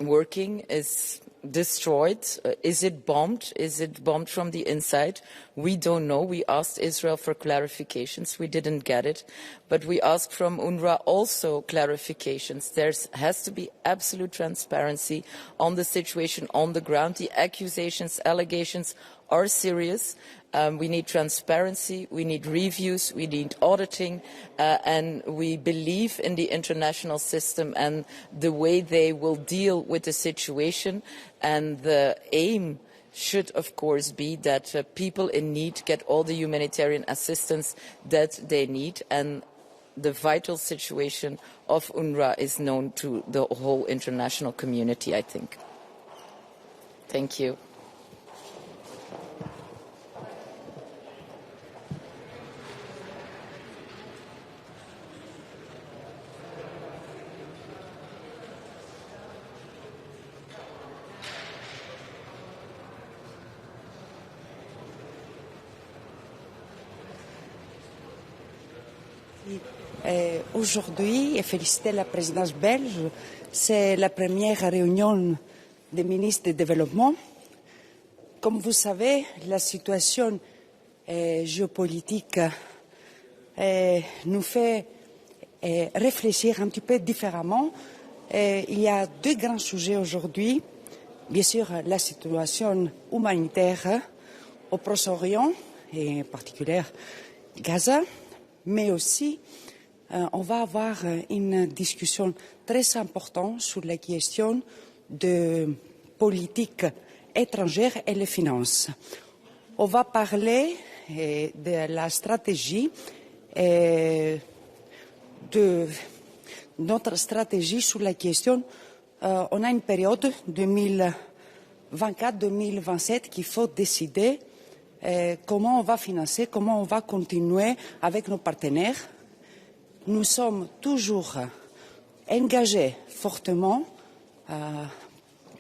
working is destroyed. Is it bombed? Is it bombed from the inside? We don't know. We asked Israel for clarifications. We didn't get it. But we asked from UNRWA also clarifications. There has to be absolute transparency on the situation on the ground. The accusations, allegations are serious. We need transparency, we need reviews, we need auditing, and we believe in the international system and the way they will deal with the situation. And the aim should, of course, be that people in need get all the humanitarian assistance that they need. And the vital situation of UNRWA is known to the whole international community, I think. Thank you. Aujourd'hui, et féliciter la présidence belge, c'est la première réunion des ministres du développement. Comme vous savez, la situation géopolitique nous fait réfléchir un petit peu différemment. Il y a deux grands sujets aujourd'hui. Bien sûr, la situation humanitaire au Proche-Orient, et en particulier Gaza, mais aussi on va avoir une discussion très importante sur la question de politique étrangère et les finances. On va parler de la stratégie, de notre stratégie sur la question. On a une période 2024-2027 qu'il faut décider comment on va financer, comment on va continuer avec nos partenaires. Nous sommes toujours engagés fortement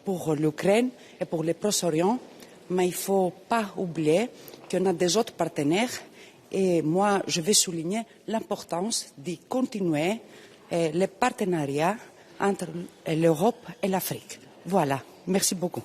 pour l'Ukraine et pour le Proche-Orient, mais il ne faut pas oublier qu'on a des autres partenaires et moi, je vais souligner l'importance de continuer les partenariats entre l'Europe et l'Afrique. Voilà, merci beaucoup.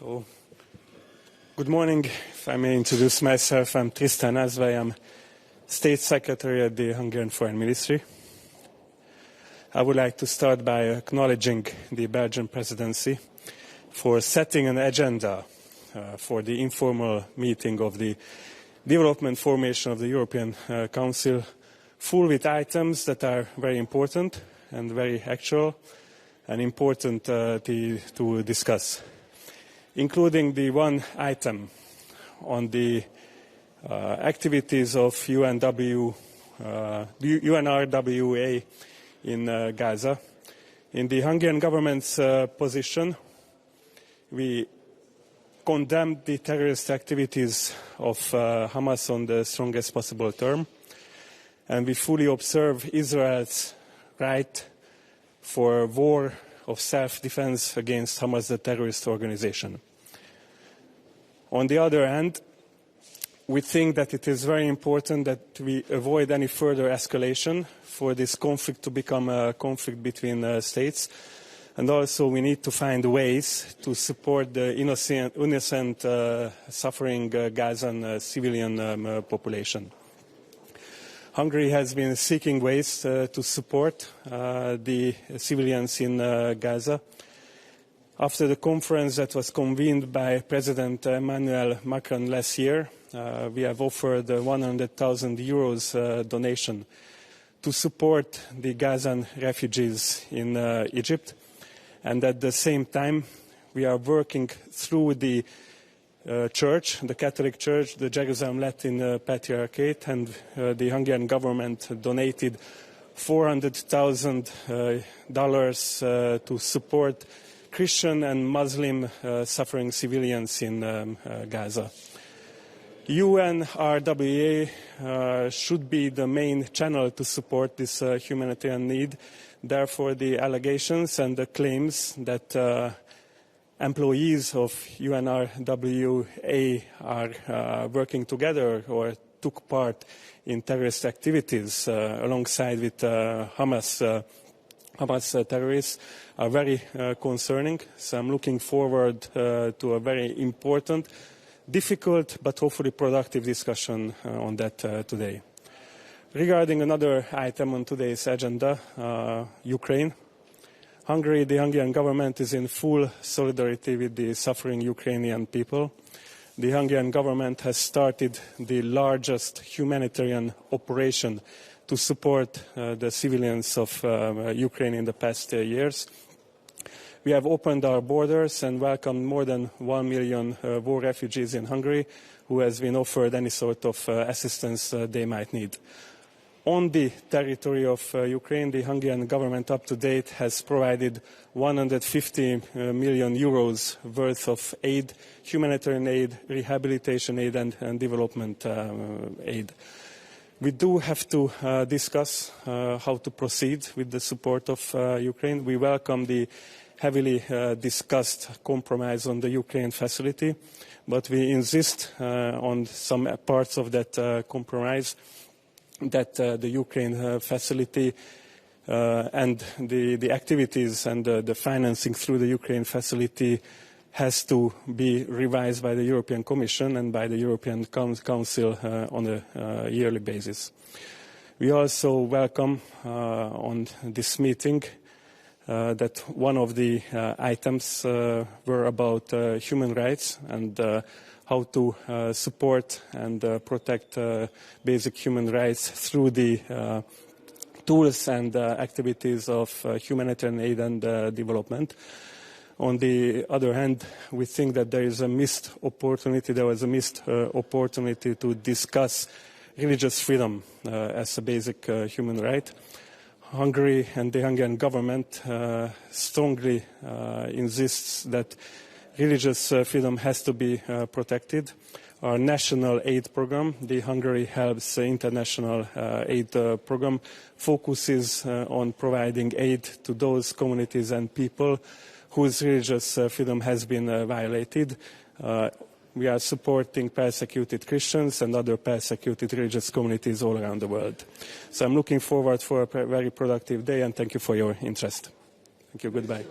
So, good morning. If I may introduce myself, I'm Tristan Azvai. I'm State Secretary at the Hungarian Foreign Ministry. I would like to start by acknowledging the Belgian presidency for setting an agenda for the informal meeting of the Development Formation of the European Council, full with items that are very important and very actual and important to discuss, including the one item on the activities of UNRWA in Gaza. In the Hungarian government's position, we condemned the terrorist activities of Hamas on the strongest possible term, and we fully observe Israel's right for war of self-defense against Hamas, the terrorist organization. On the other hand, we think that it is very important that we avoid any further escalation for this conflict to become a conflict between states. And also we need to find ways to support the innocent suffering Gazan civilian population. Hungary has been seeking ways to support the civilians in Gaza. After the conference that was convened by President Emmanuel Macron last year, we have offered a 100,000 euros donation to support the Gazan refugees in Egypt. And at the same time, we are working through the Church, the Catholic Church, the Jerusalem Latin Patriarchate, and the Hungarian government donated $400,000 to support Christian and Muslim suffering civilians in Gaza. UNRWA should be the main channel to support this humanitarian need. Therefore, the allegations and the claims that employees of UNRWA are working together or took part in terrorist activities alongside with Hamas terrorists are very concerning. So I'm looking forward to a very important, difficult, but hopefully productive discussion on that today. Regarding another item on today's agenda, Ukraine. Hungary, the Hungarian government is in full solidarity with the suffering Ukrainian people. The Hungarian government has started the largest humanitarian operation to support the civilians of Ukraine in the past years. We have opened our borders and welcomed more than 1 million war refugees in Hungary who has been offered any sort of assistance they might need. On the territory of Ukraine, the Hungarian government up to date has provided 150 million euros worth of aid, humanitarian aid, rehabilitation aid and development aid. We do have to discuss how to proceed with the support of Ukraine. We welcome the heavily discussed compromise on the Ukraine facility, but we insist on some parts of that compromise that the Ukraine facility and the activities and the financing through the Ukraine facility has to be revised by the European Commission and by the European Council on a yearly basis. We also welcome on this meeting that one of the items were about human rights and how to support and protect basic human rights through the tools and activities of humanitarian aid and development. On the other hand, we think that there was a missed opportunity to discuss religious freedom as a basic human right. Hungary and the Hungarian government strongly insists that religious freedom has to be protected. Our national aid program, the Hungary Helps International Aid Program, focuses on providing aid to those communities and people whose religious freedom has been violated. We are supporting persecuted Christians and other persecuted religious communities all around the world. So I'm looking forward for a very productive day, and thank you for your interest. Thank you. Goodbye.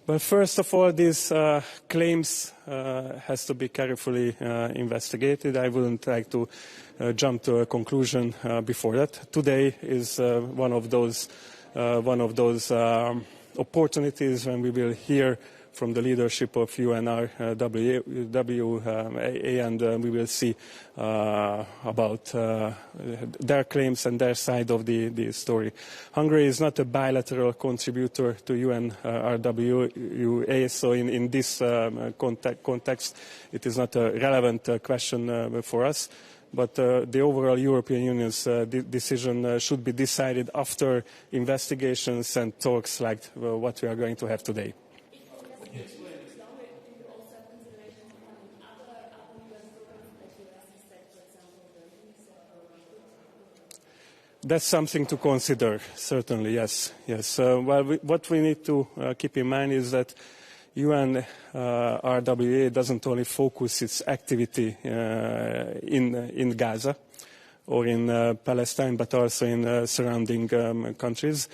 Well, first of all, these claims has to be carefully investigated. I wouldn't like to jump to a conclusion before that. Today is one of those opportunities when we will hear from the leadership of UNRWA, and we will see about their claims and their side of the story. Hungary is not a bilateral contributor to UNRWA, so in this context, it is not a relevant question for us. But the overall European Union's decision should be decided after investigations and talks like what we are going to have today. That's something to consider, certainly, yes. What we need to keep in mind is that UNRWA doesn't only focus its activity in Gaza or in Palestine, but also in surrounding countries.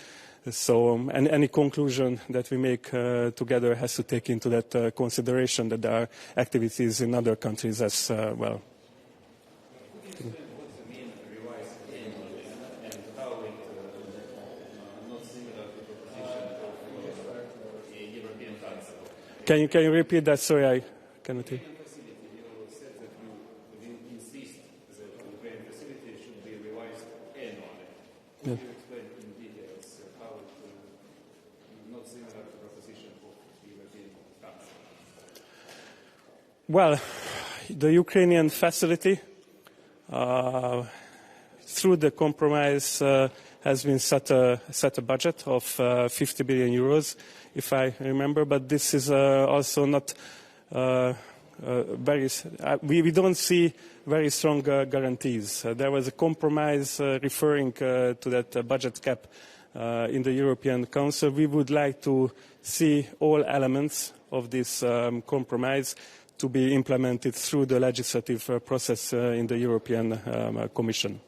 So any conclusion that we make together has to take into that consideration that there are activities in other countries as well. Can you repeat that? Sorry, I cannot hear. Yeah. Well, the Ukrainian facility, through the compromise, has been set a budget of 50 billion euros, if I remember. But this is also not we don't see very strong guarantees. There was a compromise referring to that budget cap in the European Council. We would like to see all elements of this compromise to be implemented through the legislative process in the European Commission.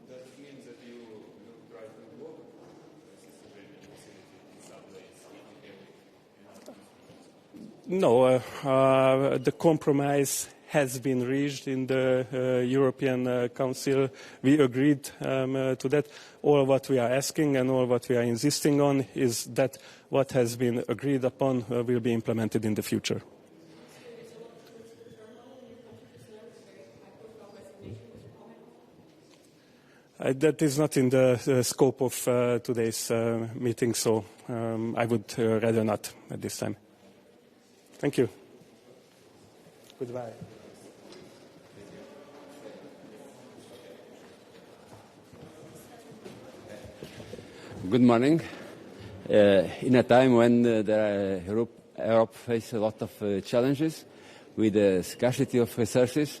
Does it mean that you will try to block in some ways? No, the compromise has been reached in the European Council. We agreed to that. All what we are asking and all what we are insisting on is that what has been agreed upon will be implemented in the future. That is not in the scope of today's meeting, so I would rather not at this time. Thank you. Goodbye. Good morning. In a time when Europe faces a lot of challenges with the scarcity of resources,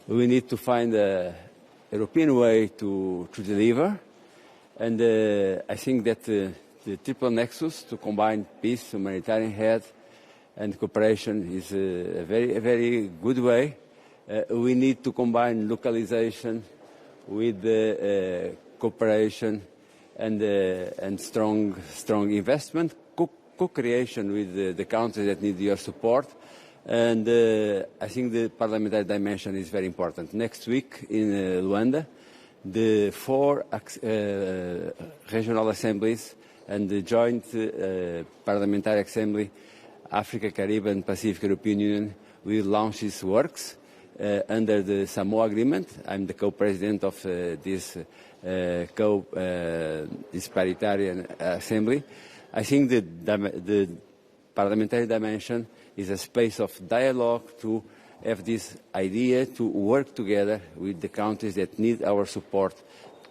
we need to find a European way to deliver. And I think that the triple nexus to combine peace, humanitarian aid, and cooperation is a very good way. We need to combine localization with cooperation and strong investment, co-creation with the countries that need your support. And I think the parliamentary dimension is very important. Next week in Luanda, the 4 regional assemblies and the joint parliamentary assembly, Africa, Caribbean, and Pacific European Union, will launch its works under the Samoa Agreement. I'm the co-president of this paritarian assembly. I think the parliamentary dimension is a space of dialogue to have this idea to work together with the countries that need our support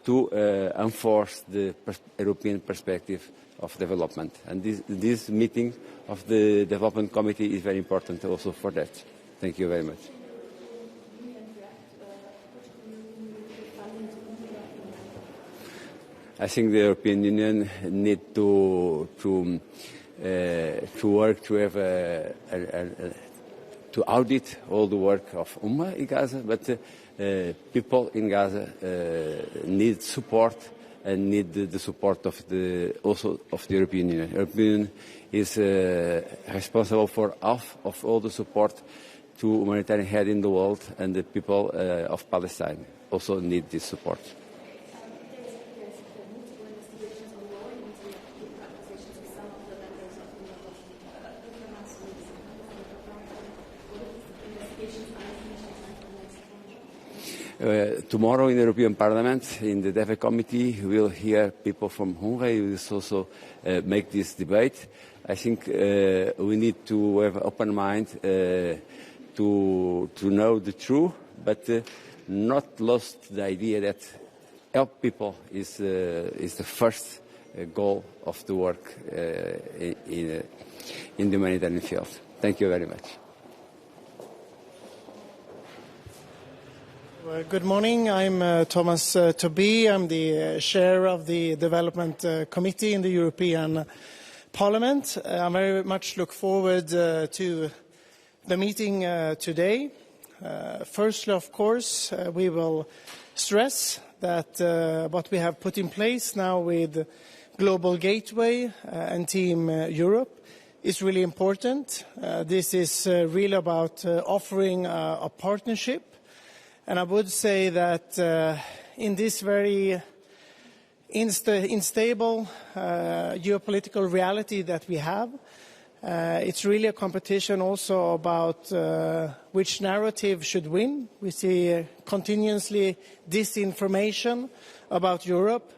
to enforce the European perspective of development. And this meeting of the Development Committee is very important also for that. Thank you very much. I think the European Union needs to work to have to audit all the work of UNRWA in Gaza, but people in Gaza need support and need the support of also of the European Union. The European Union is responsible for half of all the support to humanitarian aid in the world, and the people of Palestine also need this support. Tomorrow in the European Parliament, in the DEVE committee, we will hear people from UNRWA. We will also make this debate. I think we need to have an open mind to know the truth, but not lost the idea that help people is the first goal of the work in the humanitarian field. Thank you very much. Good morning. I'm Thomas Tobé. I'm the chair of the Development Committee in the European Parliament. I very much look forward to the meeting today. Firstly, of course, we will stress that what we have put in place now with Global Gateway and Team Europe is really important. This is really about offering a partnership. And I would say that in this very unstable geopolitical reality that we have, it's really a competition also about which narrative should win. We see continuously disinformation about Europe.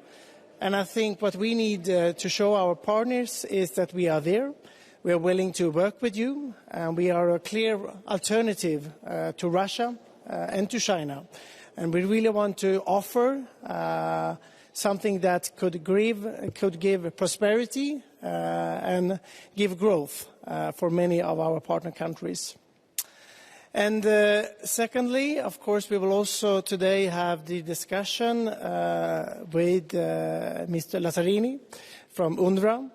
And I think what we need to show our partners is that we are there. We are willing to work with you. And we are a clear alternative to Russia and to China. And we really want to offer something that could give prosperity and give growth for many of our partner countries. And secondly, of course, we will also today have the discussion with Mr. Lazzarini from UNRWA.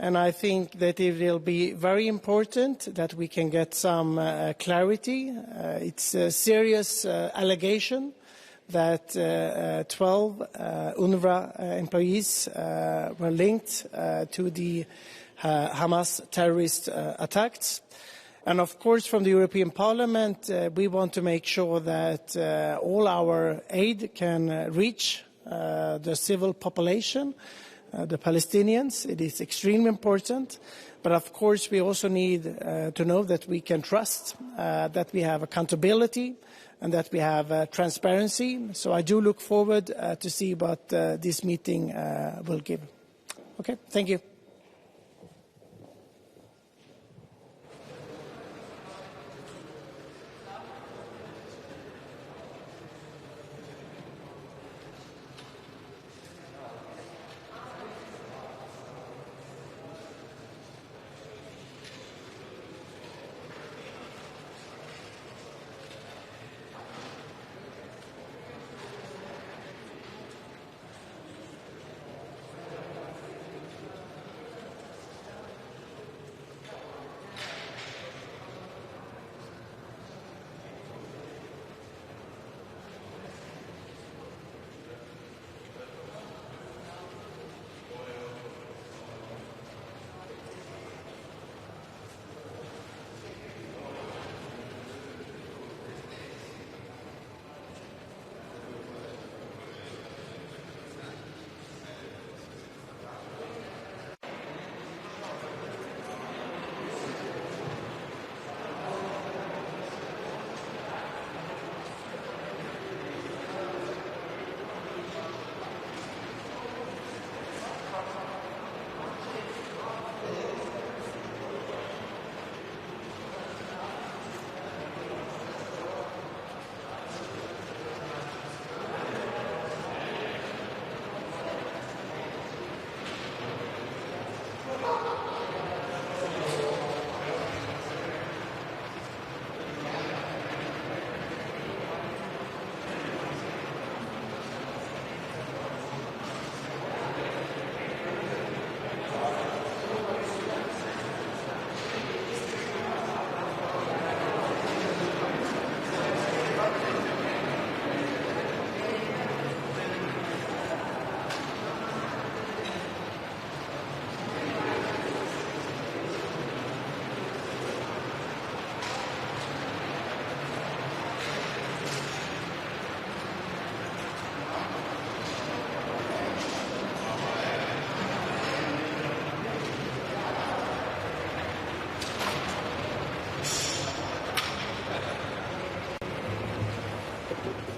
And I think that it will be very important that we can get some clarity. It's a serious allegation that 12 UNRWA employees were linked to the Hamas terrorist attacks. And of course, from the European Parliament, we want to make sure that all our aid can reach the civil population, the Palestinians. It is extremely important. But of course, we also need to know that we can trust, that we have accountability, and that we have transparency. So I do look forward to see what this meeting will give. Okay, thank you.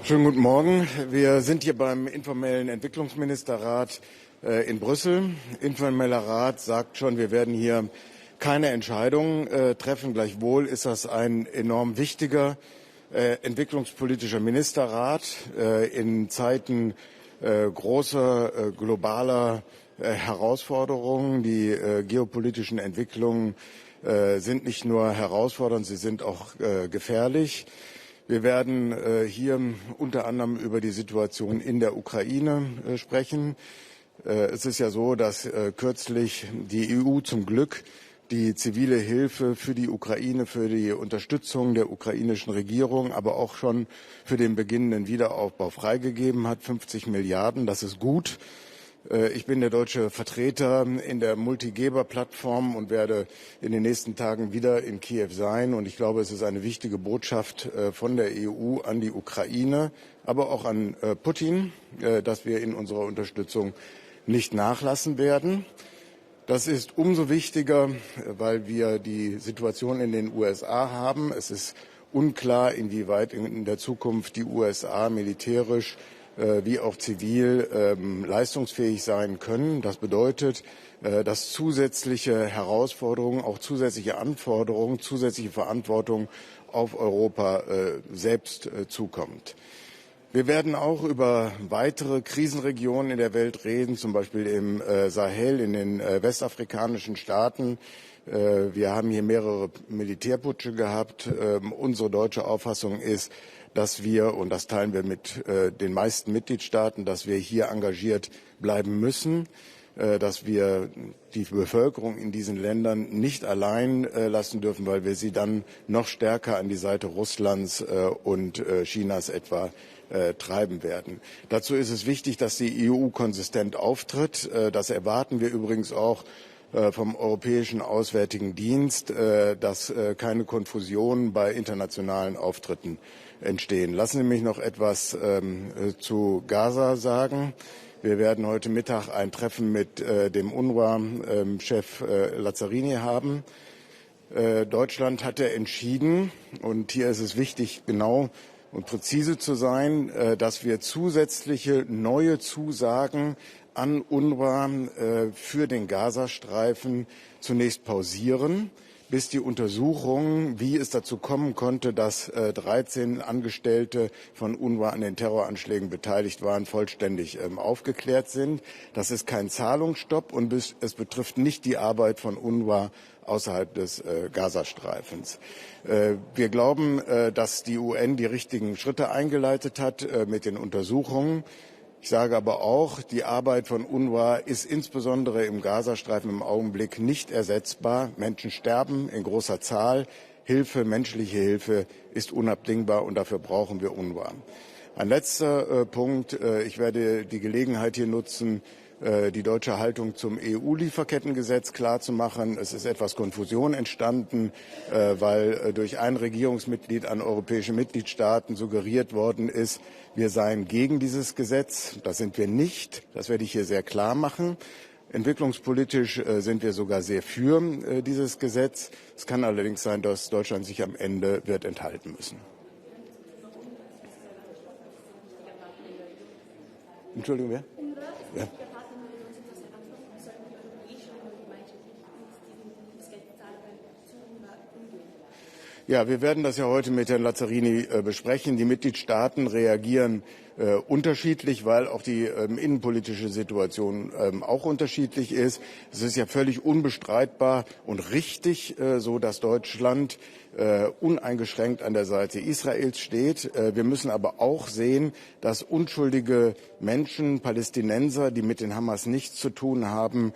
Schönen guten Morgen. Wir sind hier beim informellen Entwicklungsministerrat in Brüssel. Informeller Rat sagt schon, wir werden hier keine Entscheidungen treffen. Gleichwohl ist das ein enorm wichtiger entwicklungspolitischer Ministerrat in Zeiten großer globaler Herausforderungen. Die geopolitischen Entwicklungen sind nicht nur herausfordernd, sie sind auch gefährlich. Wir werden hier unter anderem über die Situation in der Ukraine sprechen. Es ist ja so, dass kürzlich die EU zum Glück die zivile Hilfe für die Ukraine, für die Unterstützung der ukrainischen Regierung, aber auch schon für den beginnenden Wiederaufbau freigegeben hat. 50 Milliarden, das ist gut. Ich bin der deutsche Vertreter in der Multigeber-Plattform und werde in den nächsten Tagen wieder in Kiew sein. Und ich glaube, es ist eine wichtige Botschaft von der EU an die Ukraine, aber auch an Putin, dass wir in unserer Unterstützung nicht nachlassen werden. Das ist umso wichtiger, weil wir die Situation in den USA haben. Es ist unklar, inwieweit in der Zukunft die USA militärisch wie auch zivil leistungsfähig sein können. Das bedeutet, dass zusätzliche Herausforderungen, auch zusätzliche Anforderungen, zusätzliche Verantwortung auf Europa selbst zukommt. Wir werden auch über weitere Krisenregionen in der Welt reden, zum Beispiel im Sahel, in den westafrikanischen Staaten. Wir haben hier mehrere Militärputsche gehabt. Unsere deutsche Auffassung ist, dass wir, und das teilen wir mit den meisten Mitgliedstaaten, dass wir hier engagiert bleiben müssen, dass wir die Bevölkerung in diesen Ländern nicht allein lassen dürfen, weil wir sie dann noch stärker an die Seite Russlands und Chinas etwa treiben werden. Dazu ist es wichtig, dass die EU konsistent auftritt. Das erwarten wir übrigens auch vom Europäischen Auswärtigen Dienst, dass keine Konfusionen bei internationalen Auftritten entstehen. Lassen Sie mich noch etwas zu Gaza sagen. Wir werden heute Mittag ein Treffen mit dem UNRWA-Chef Lazzarini haben. Deutschland hatte entschieden, und hier ist es wichtig, genau und präzise zu sein, dass wir zusätzliche neue Zusagen an UNRWA für den Gazastreifen zunächst pausieren, bis die Untersuchungen, wie es dazu kommen konnte, dass 13 Angestellte von UNRWA an den Terroranschlägen beteiligt waren, vollständig aufgeklärt sind. Das ist kein Zahlungsstopp und es betrifft nicht die Arbeit von UNRWA außerhalb des Gazastreifens. Wir glauben, dass die UN die richtigen Schritte eingeleitet hat mit den Untersuchungen. Ich sage aber auch, die Arbeit von UNRWA ist insbesondere im Gazastreifen im Augenblick nicht ersetzbar. Menschen sterben in großer Zahl. Hilfe, menschliche Hilfe ist unabdingbar und dafür brauchen wir UNRWA. Ein letzter Punkt. Ich werde die Gelegenheit hier nutzen, die deutsche Haltung zum EU-Lieferkettengesetz klarzumachen. Es ist etwas Konfusion entstanden, weil durch ein Regierungsmitglied an europäische Mitgliedstaaten suggeriert worden ist, wir seien gegen dieses Gesetz. Das sind wir nicht. Das werde ich hier sehr klar machen. Entwicklungspolitisch sind wir sogar sehr für dieses Gesetz. Es kann allerdings sein, dass Deutschland sich am Ende wird enthalten müssen. Entschuldigung, wer? Ja. Ja, wir werden das ja heute mit Herrn Lazzarini besprechen. Die Mitgliedstaaten reagieren unterschiedlich, weil auch die innenpolitische Situation auch unterschiedlich ist. Es ist ja völlig unbestreitbar und richtig so, dass Deutschland uneingeschränkt an der Seite Israels steht. Wir müssen aber auch sehen, dass unschuldige Menschen, Palästinenser, die mit den Hamas nichts zu tun haben,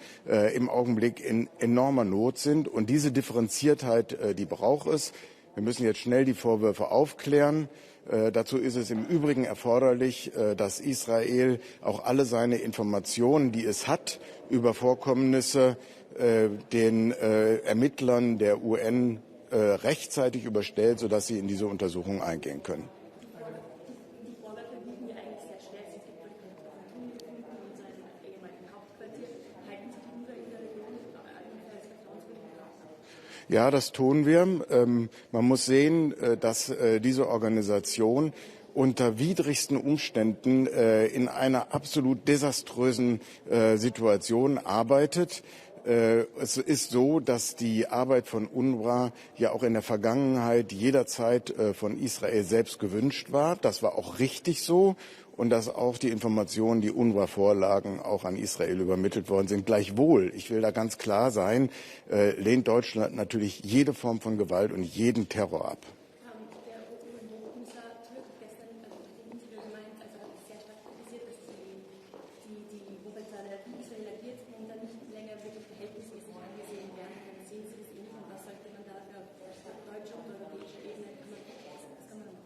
im Augenblick in enormer Not sind. Und diese Differenziertheit, die braucht es. Wir müssen jetzt schnell die Vorwürfe aufklären. Dazu ist es im Übrigen erforderlich, dass Israel auch alle seine Informationen, die es hat, über Vorkommnisse den Ermittlern der UN rechtzeitig überstellt, sodass sie in diese Untersuchung eingehen können. Ja, das tun wir. Man muss sehen, dass diese Organisation unter widrigsten Umständen in einer absolut desaströsen Situation arbeitet. Es ist so, dass die Arbeit von UNRWA ja auch in der Vergangenheit jederzeit von Israel selbst gewünscht war. Das war auch richtig so. Und dass auch die Informationen, die UNRWA vorlagen, auch an Israel übermittelt worden sind. Gleichwohl, ich will da ganz klar sein, lehnt Deutschland natürlich jede Form von Gewalt und jeden Terror ab.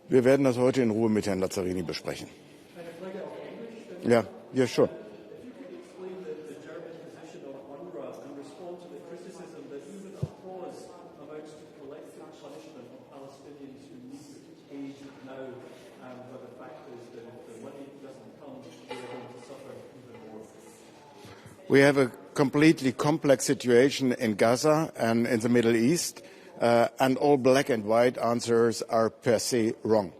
Wir werden das heute in Ruhe mit Herrn Lazzarini besprechen. Yeah, yeah, sure. We have a completely complex situation in Gaza and in the Middle East, and all black and white answers are per se wrong.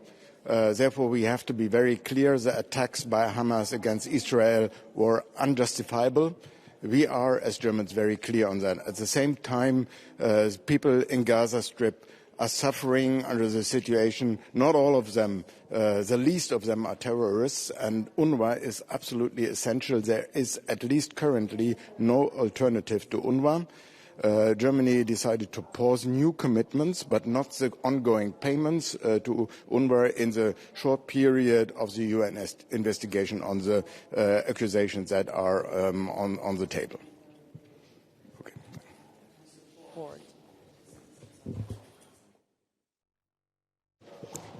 Therefore, we have to be very clear the attacks by Hamas against Israel were unjustifiable. We are, as Germans, very clear on that. At the same time, people in Gaza Strip are suffering under the situation. Not all of them, the least of them are terrorists, and UNRWA is absolutely essential. There is, at least currently, no alternative to UNRWA. Germany decided to pause new commitments, but not the ongoing payments to UNRWA in the short period of the UN investigation on the accusations that are on the table. Okay.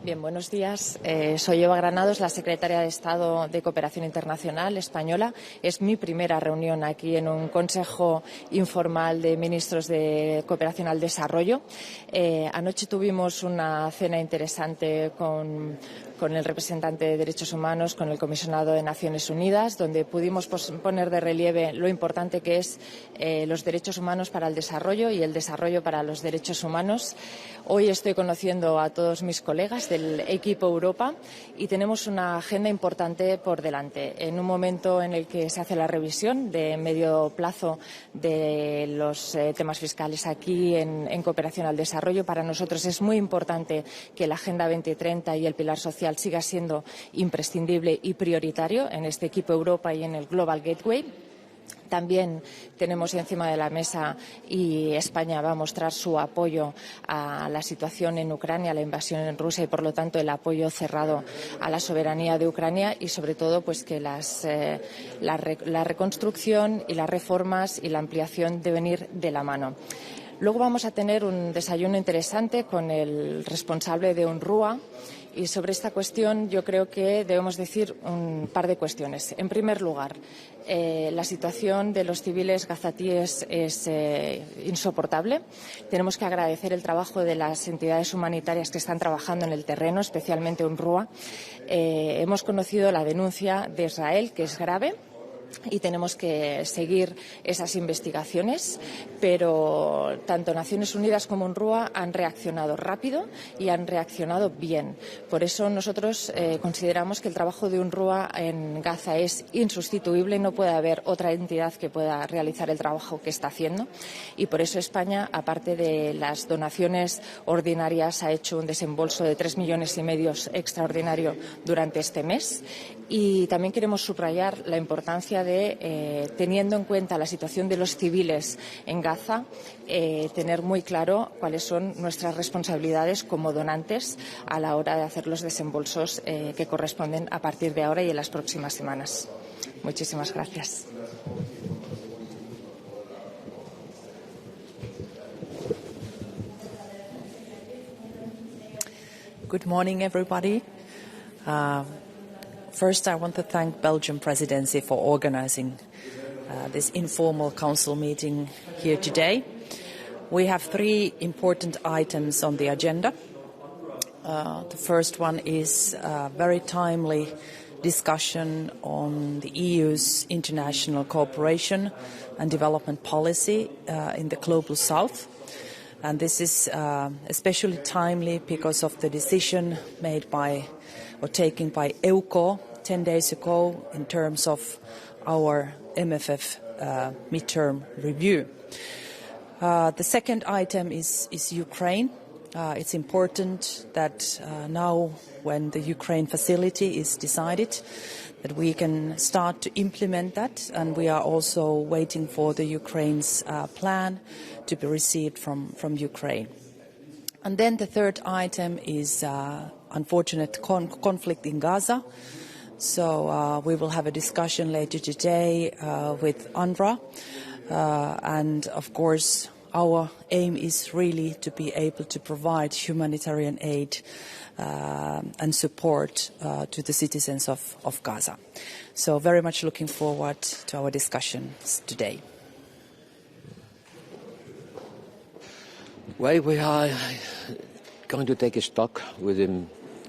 Bien, buenos días. Soy Eva Granados, la secretaria de Estado de Cooperación Internacional española. Es mi primera reunión aquí en un consejo informal de ministros de Cooperación al Desarrollo. Anoche tuvimos una cena interesante con el representante de Derechos Humanos, con el comisionado de Naciones Unidas, donde pudimos poner de relieve lo importante que es los derechos humanos para el desarrollo y el desarrollo para los derechos humanos. Hoy estoy conociendo a todos mis colegas del equipo Europa y tenemos una agenda importante por delante. En un momento en el que se hace la revisión de medio plazo de los temas fiscales aquí en cooperación al desarrollo, para nosotros es muy importante que la Agenda 2030 y el pilar social siga siendo imprescindible y prioritario en este equipo Europa y en el Global Gateway. También tenemos encima de la mesa, y España va a mostrar su apoyo a la situación en Ucrania, a la invasión en Rusia, y por lo tanto el apoyo cerrado a la soberanía de Ucrania, y sobre todo pues que la reconstrucción y las reformas y la ampliación deben ir de la mano. Luego vamos a tener un desayuno interesante con el responsable de UNRWA. Y sobre esta cuestión yo creo que debemos decir un par de cuestiones. En primer lugar, la situación de los civiles gazatíes es insoportable. Tenemos que agradecer el trabajo de las entidades humanitarias que están trabajando en el terreno, especialmente UNRWA. Hemos conocido la denuncia de Israel, que es grave, y tenemos que seguir esas investigaciones, pero tanto Naciones Unidas como UNRWA han reaccionado rápido y han reaccionado bien. Por eso nosotros consideramos que el trabajo de UNRWA en Gaza es insustituible, no puede haber otra entidad que pueda realizar el trabajo que está haciendo, y por eso España, aparte de las donaciones ordinarias, ha hecho un desembolso de 3,5 millones extraordinario durante este mes. Y también queremos subrayar la importancia de, teniendo en cuenta la situación de los civiles en Gaza, tener muy claro cuáles son nuestras responsabilidades como donantes a la hora de hacer los desembolsos que corresponden a partir de ahora y en las próximas semanas. Muchísimas gracias. Good morning, everybody. First, I want to thank Belgian Presidency for organising this informal Council meeting here today. We have 3 important items on the agenda. The first one is a very timely discussion on the EU's international cooperation and development policy in the Global South. And this is especially timely because of the decision made by or taken by EUCO 10 days ago in terms of our MFF midterm review. The second item is Ukraine. It's important that now when the Ukraine facility is decided that we can start to implement that, and we are also waiting for the Ukraine's plan to be received from Ukraine. And then the third item is unfortunate conflict in Gaza. So we will have a discussion later today with UNRWA, and of course our aim is really to be able to provide humanitarian aid and support to the citizens of Gaza. So very much looking forward to our discussions today. Well, we are going to take a stock with the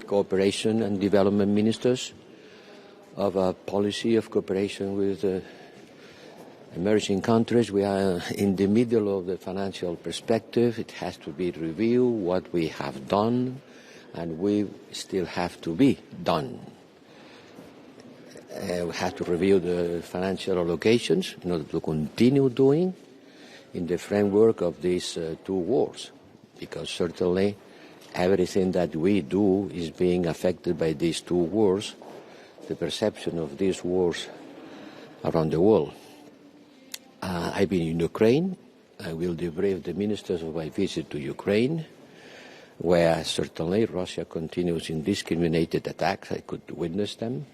cooperation and development ministers of a policy of cooperation with emerging countries. We are in the middle of the financial perspective. It has to be reviewed what we have done, and we still have to be done. We have to review the financial allocations in order to continue doing in the framework of these two wars, because certainly everything that we do is being affected by these two wars, the perception of these wars around the world. I've been in Ukraine. I will debrief the ministers of my visit to Ukraine, where certainly Russia continues indiscriminated attacks. I could witness them,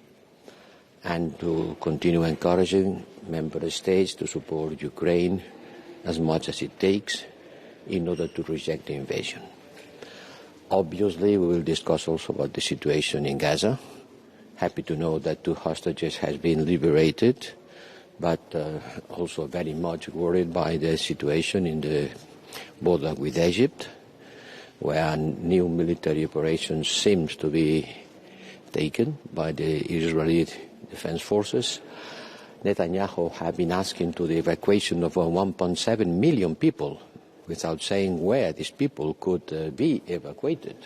and to continue encouraging member states to support Ukraine as much as it takes in order to reject the invasion. Obviously, we will discuss also about the situation in Gaza. Happy to know that 2 hostages have been liberated, but also very much worried by the situation in the border with Egypt, where new military operations seems to be taken by the Israeli Defense Forces. Netanyahu have been asking to the evacuation of 1.7 million people without saying where these people could be evacuated.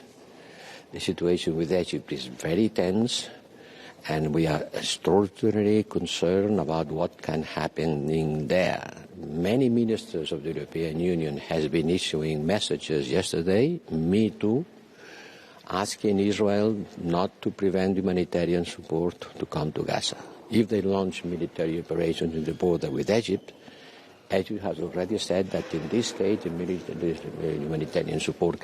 The situation with Egypt is very tense, and we are extraordinarily concerned about what can happen in there. Many ministers of the European Union have been issuing messages yesterday, me too, asking Israel not to prevent humanitarian support to come to Gaza. If they launch military operations in the border with Egypt, Egypt has already said that in this case the humanitarian support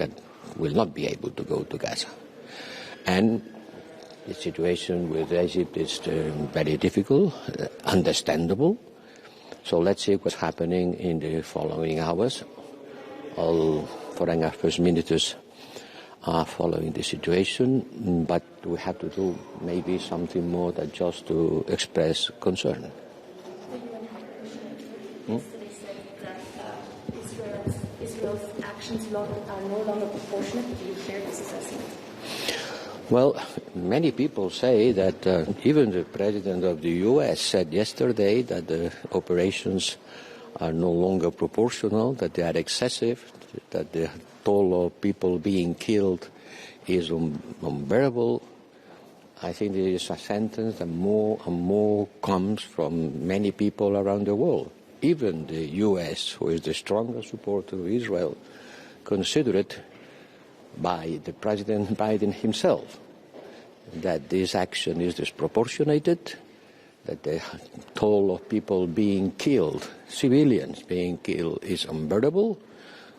will not be able to go to Gaza. And the situation with Egypt is very difficult, understandable. So let's see what's happening in the following hours. All foreign affairs ministers are following the situation, but we have to do maybe something more than just to express concern. Israel's actions are no longer proportionate. Do you share this assessment? Well, many people say that even the president of the U.S. said yesterday that the operations are no longer proportional, that they are excessive, that the toll of people being killed is unbearable. I think it is a sentence that more and more comes from many people around the world. Even the U.S., who is the strongest supporter of Israel, consider it by the President Biden himself that this action is disproportionated, that the toll of people being killed, civilians being killed, is unbearable,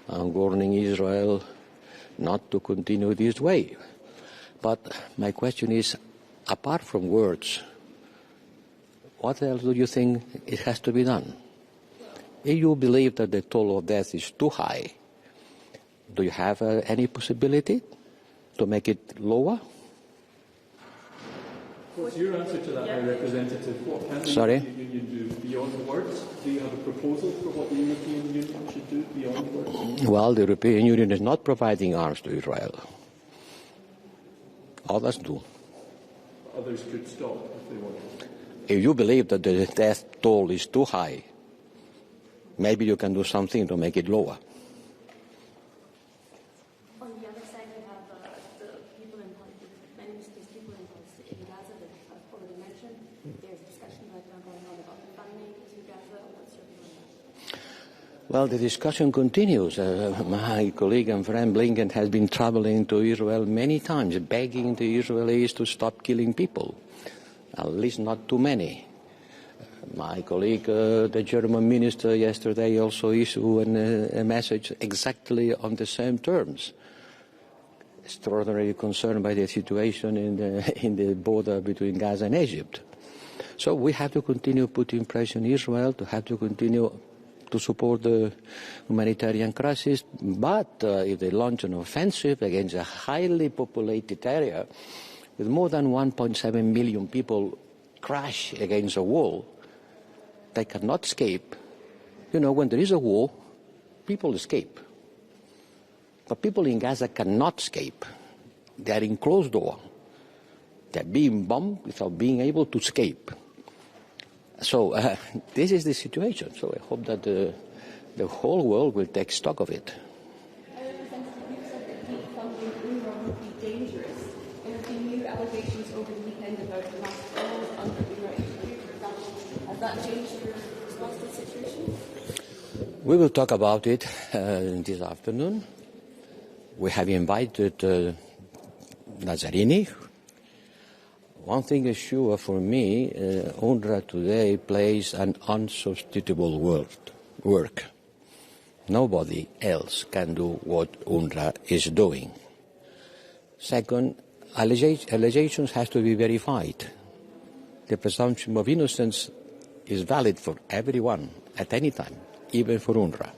and warning Israel not to continue this way. But my question is, apart from words, what else do you think it has to be done? If you believe that the toll of death is too high, do you have any possibility to make it lower? What's your answer to that, High Representative? What can the European Union do beyond the words? Do you have a proposal for what the European Union should do beyond words? Well, the European Union is not providing arms to Israel. Others do. Others could stop if they want. If you believe that the death toll is too high, maybe you can do something to make it lower. Well, the discussion continues. My colleague and friend Blinken has been traveling to Israel many times, begging the Israelis to stop killing people, at least not too many. My colleague, the German minister, yesterday also issued a message exactly on the same terms. Extraordinarily concerned by the situation in the border between Gaza and Egypt. So we have to continue putting pressure on Israel, to have to continue to support the humanitarian crisis. But if they launch an offensive against a highly populated area with more than 1.7 million people crash against a wall, they cannot escape. You know, when there is a war, people escape. But people in Gaza cannot escape. They are in closed door. They are being bombed without being able to escape. So this is the situation. So I hope that the whole world will take stock of it. We will talk about it this afternoon. We have invited Lazzarini. One thing is sure for me, UNRWA today plays an unsubstitutable work. Nobody else can do what UNRWA is doing. Second, allegations have to be verified. The presumption of innocence is valid for everyone at any time, even for UNRWA.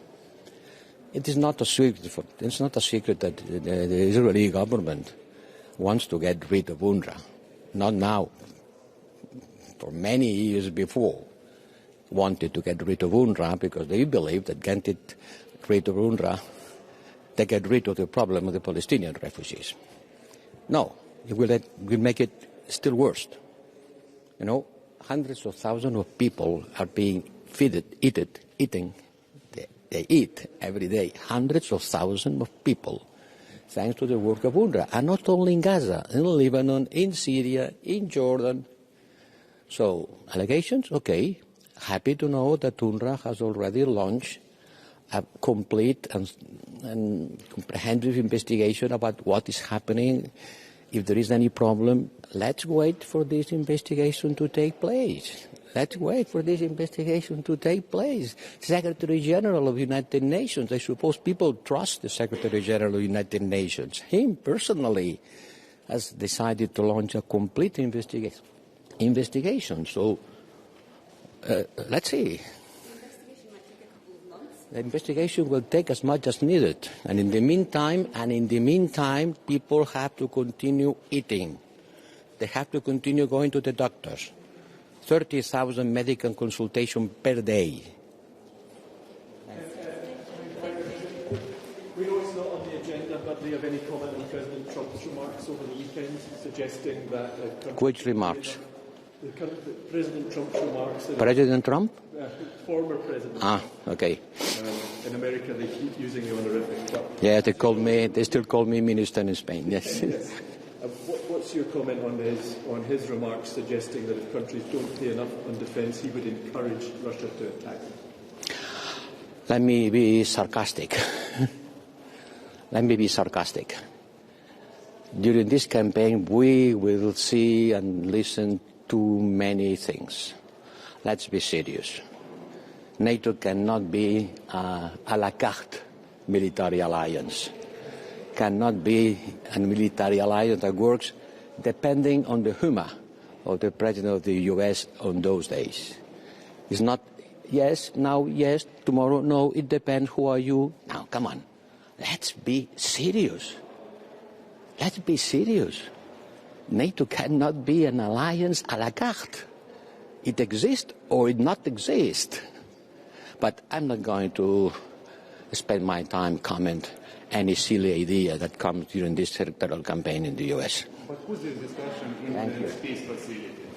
It is not a secret. It's not a secret that the Israeli government wants to get rid of UNRWA. Not now, for many years before, wanted to get rid of UNRWA because they believe that getting rid of UNRWA, they get rid of the problem of the Palestinian refugees. No, it will make it still worse. You know, hundreds of thousands of people are being eating. They eat every day. Hundreds of thousands of people, thanks to the work of UNRWA, and not only in Gaza, in Lebanon, in Syria, in Jordan. So, allegations, okay. Happy to know that UNRWA has already launched a complete and comprehensive investigation about what is happening. If there is any problem, let's wait for this investigation to take place. Let's wait for this investigation to take place. Secretary General of the United Nations, I suppose people trust the Secretary General of the United Nations. Him personally has decided to launch a complete investigation. So let's see. The investigation will take as much as needed. And in the meantime, people have to continue eating. They have to continue going to the doctors. 30,000 medical consultations per day. We know it's not on the agenda, but do you have any comment on President Trump's remarks over the weekend suggesting that... Which remarks? President Trump's remarks... President Trump? Former president. Ah, okay. In America, they keep using the honorific. Yeah, they still call me minister in Spain, yes. Yes. What's your comment on his remarks suggesting that if countries don't pay enough on defence, he would encourage Russia to attack them? Let me be sarcastic. During this campaign, we will see and listen to many things. Let's be serious. NATO cannot be a la carte military alliance. Cannot be a military alliance that works depending on the humor of the President of the US on those days. It's not yes, now yes, tomorrow no, it depends, who are you? Now, come on, let's be serious. Let's be serious. NATO cannot be an alliance a la carte. It exists or it not exist. But I'm not going to spend my time comment any silly idea that comes during this electoral campaign in the US. But who's the discussion in the space facility?